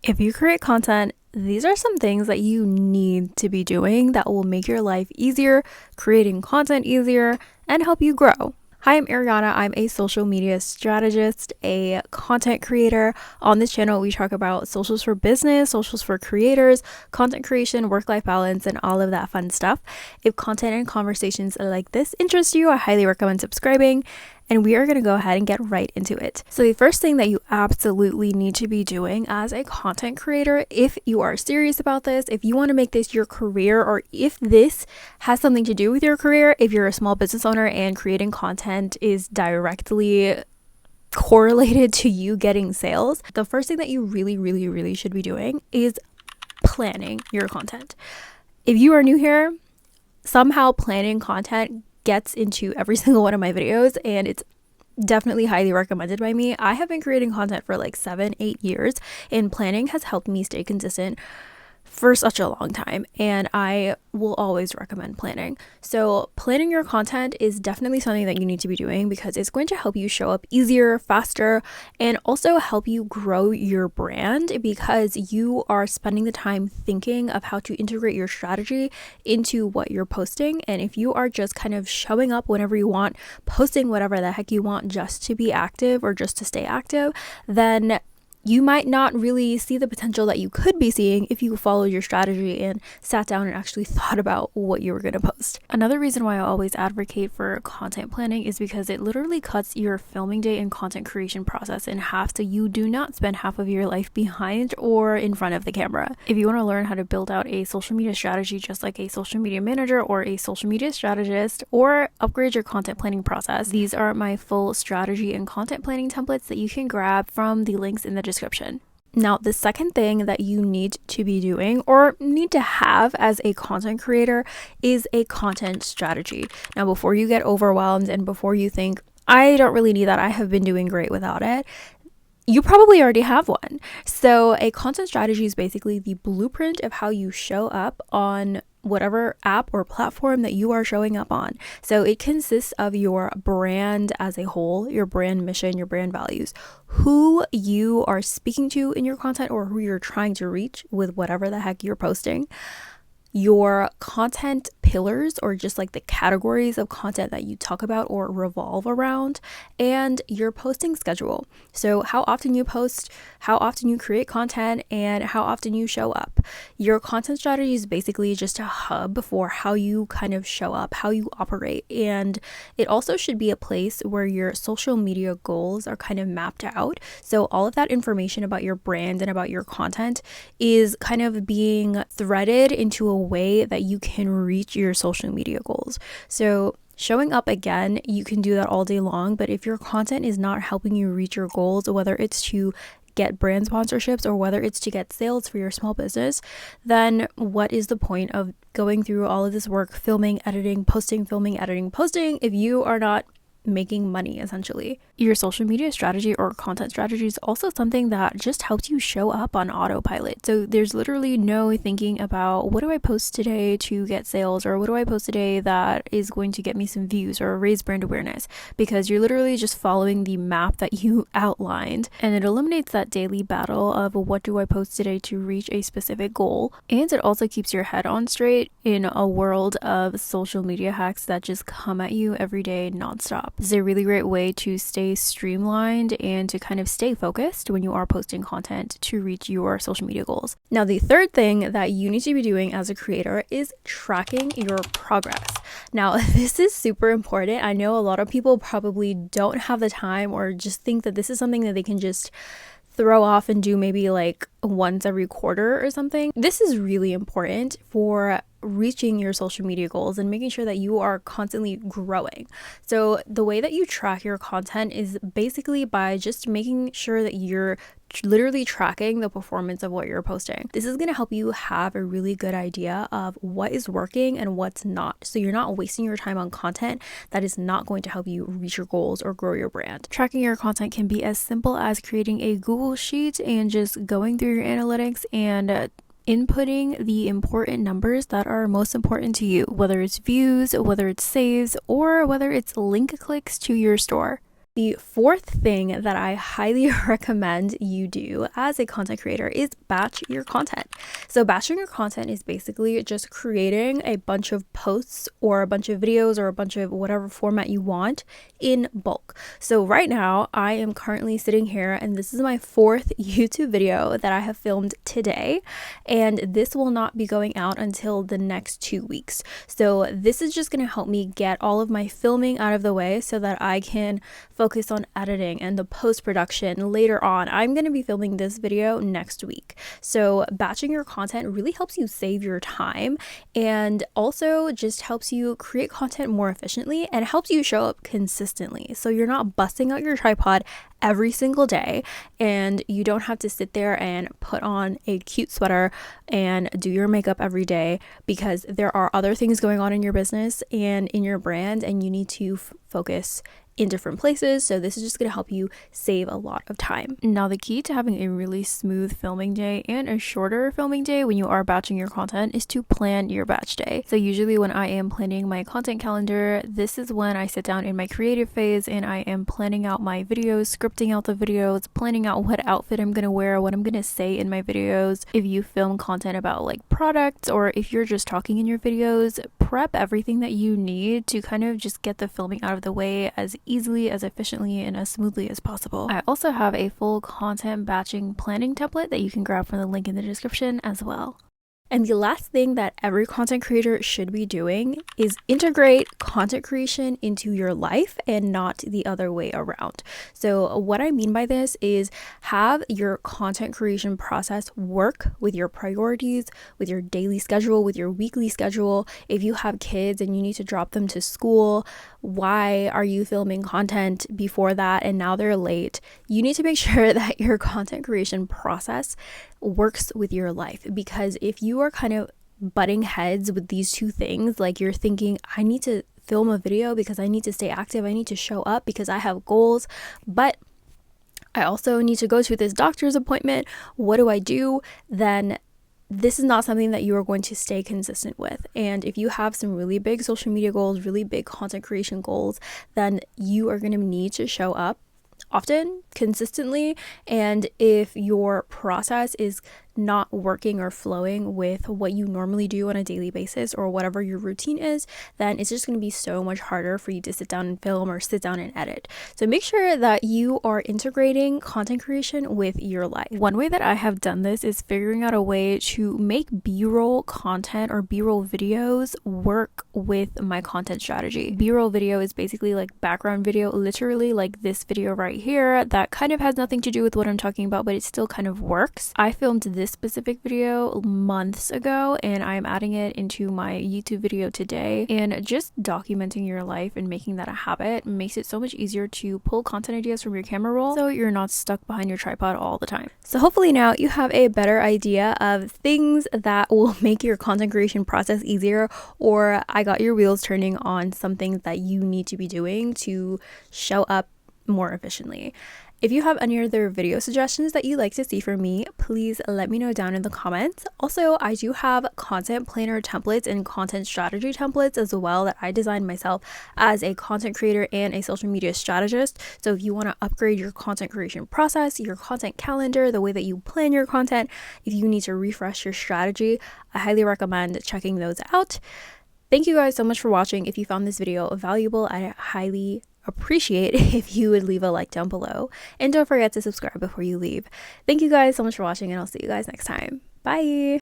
If you create content, these are some things that you need to be doing that will make your life easier, creating content easier, and help you grow. Hi, I'm Ariana. I'm a social media strategist, a content creator. On this channel, we talk about socials for business, socials for creators, content creation, work-life balance, and all of that fun stuff. If content and conversations like this interest you, I highly recommend subscribing. And we are going to go ahead and get right into it. So the first thing that you absolutely need to be doing as a content creator, if you are serious about this, if you want to make this your career, or if this has something to do with your career, if you're a small business owner and creating content is directly correlated to you getting sales, the first thing that you really should be doing is planning your content. If you are new here, somehow planning content gets into every single one of my videos, and it's definitely highly recommended by me. I have been creating content for like 7-8 years, and planning has helped me stay consistent for such a long time, and I will always recommend planning. So planning your content is definitely something that you need to be doing because it's going to help you show up easier, faster, and also help you grow your brand because you are spending the time thinking of how to integrate your strategy into what you're posting. And if you are just kind of showing up whenever you want, posting whatever the heck you want just to be active or just to stay active, then you might not really see the potential that you could be seeing if you followed your strategy and sat down and actually thought about what you were going to post. Another reason why I always advocate for content planning is because it literally cuts your filming day and content creation process in half, so you do not spend half of your life behind or in front of the camera. If you want to learn how to build out a social media strategy just like a social media manager or a social media strategist, or upgrade your content planning process, these are my full strategy and content planning templates that you can grab from the links in the description. Now, the second thing that you need to be doing or need to have as a content creator is a content strategy. Now, before you get overwhelmed and before you think, I don't really need that, I have been doing great without it, you probably already have one. So a content strategy is basically the blueprint of how you show up on whatever app or platform that you are showing up on. So it consists of your brand as a whole, your brand mission, your brand values, who you are speaking to in your content or who you're trying to reach with whatever the heck you're posting, your content pillars or just like the categories of content that you talk about or revolve around, and your posting schedule. So how often you post, how often you create content, and how often you show up. Your content strategy is basically just a hub for how you kind of show up, how you operate, and it also should be a place where your social media goals are kind of mapped out. So all of that information about your brand and about your content is kind of being threaded into a way that you can reach your social media goals. So showing up, again, you can do that all day long, but if your content is not helping you reach your goals, whether it's to get brand sponsorships or whether it's to get sales for your small business, then what is the point of going through all of this work, filming, editing, posting, filming, editing, posting, if you are not making money? Essentially, your social media strategy or content strategy is also something that just helps you show up on autopilot. So there's literally no thinking about, what do I post today to get sales, or what do I post today that is going to get me some views or raise brand awareness, because you're literally just following the map that you outlined, and it eliminates that daily battle of what do I post today to reach a specific goal. And it also keeps your head on straight in a world of social media hacks that just come at you every day nonstop. This is a really great way to stay streamlined and to kind of stay focused when you are posting content to reach your social media goals. Now, the third thing that you need to be doing as a creator is tracking your progress. Now, this is super important. I know a lot of people probably don't have the time or just think that this is something that they can just throw off and do maybe like once every quarter or something. This is really important for reaching your social media goals and making sure that you are constantly growing. So the way that you track your content is basically by just making sure that you're literally tracking the performance of what you're posting. This is going to help you have a really good idea of what is working and what's not, so you're not wasting your time on content that is not going to help you reach your goals or grow your brand. Tracking your content can be as simple as creating a Google Sheet and just going through your analytics and inputting the important numbers that are most important to you, whether it's views, whether it's saves, or whether it's link clicks to your store. The fourth thing that I highly recommend you do as a content creator is batch your content. So batching your content is basically just creating a bunch of posts or a bunch of videos or a bunch of whatever format you want in bulk. So right now I am currently sitting here and this is my fourth YouTube video that I have filmed today, and this will not be going out until the next 2 weeks. So this is just going to help me get all of my filming out of the way so that I can focus on editing and the post-production later on. I'm going to be filming this video next week. So batching your content really helps you save your time and also just helps you create content more efficiently and helps you show up consistently. So you're not busting out your tripod every single day and you don't have to sit there and put on a cute sweater and do your makeup every day, because there are other things going on in your business and in your brand and you need to focus in different places. So this is just going to help you save a lot of time. Now, the key to having a really smooth filming day and a shorter filming day when you are batching your content is to plan your batch day. So usually when I am planning my content calendar, this is when I sit down in my creative phase and I am planning out my videos, scripting out the videos, planning out what outfit I'm going to wear, what I'm going to say in my videos. If you film content about like products, or if you're just talking in your videos, prep everything that you need to kind of just get the filming out of the way as easily, as efficiently, and as smoothly as possible. I also have a full content batching planning template that you can grab from the link in the description as well. And the last thing that every content creator should be doing is integrate content creation into your life and not the other way around. So what I mean by this is have your content creation process work with your priorities, with your daily schedule, with your weekly schedule. If you have kids and you need to drop them to school, why are you filming content before that and now they're late? You need to make sure that your content creation process works with your life, because if you are kind of butting heads with these two things, like you're thinking, I need to film a video because I need to stay active, I need to show up because I have goals, but I also need to go to this doctor's appointment, what do I do? Then this is not something that you are going to stay consistent with. And if you have some really big social media goals, really big content creation goals, then you are going to need to show up often, consistently. And if your process is not working or flowing with what you normally do on a daily basis or whatever your routine is, then it's just going to be so much harder for you to sit down and film or sit down and edit. So make sure that you are integrating content creation with your life. One way that I have done this is figuring out a way to make B-roll content or B-roll videos work with my content strategy. B-roll video is basically like background video, literally like this video right here that kind of has nothing to do with what I'm talking about, but it still kind of works. I filmed this specific video months ago and I'm adding it into my YouTube video today, and just documenting your life and making that a habit makes it so much easier to pull content ideas from your camera roll so you're not stuck behind your tripod all the time. So hopefully now you have a better idea of things that will make your content creation process easier, or I got your wheels turning on some things that you need to be doing to show up more efficiently. If you have any other video suggestions that you'd like to see from me, please let me know down in the comments. Also, I do have content planner templates and content strategy templates as well that I designed myself as a content creator and a social media strategist. So if you want to upgrade your content creation process, your content calendar, the way that you plan your content, if you need to refresh your strategy, I highly recommend checking those out. Thank you guys so much for watching. If you found this video valuable, I highly appreciate if you would leave a like down below, and don't forget to subscribe before you leave. Thank you guys so much for watching, and I'll see you guys next time. Bye.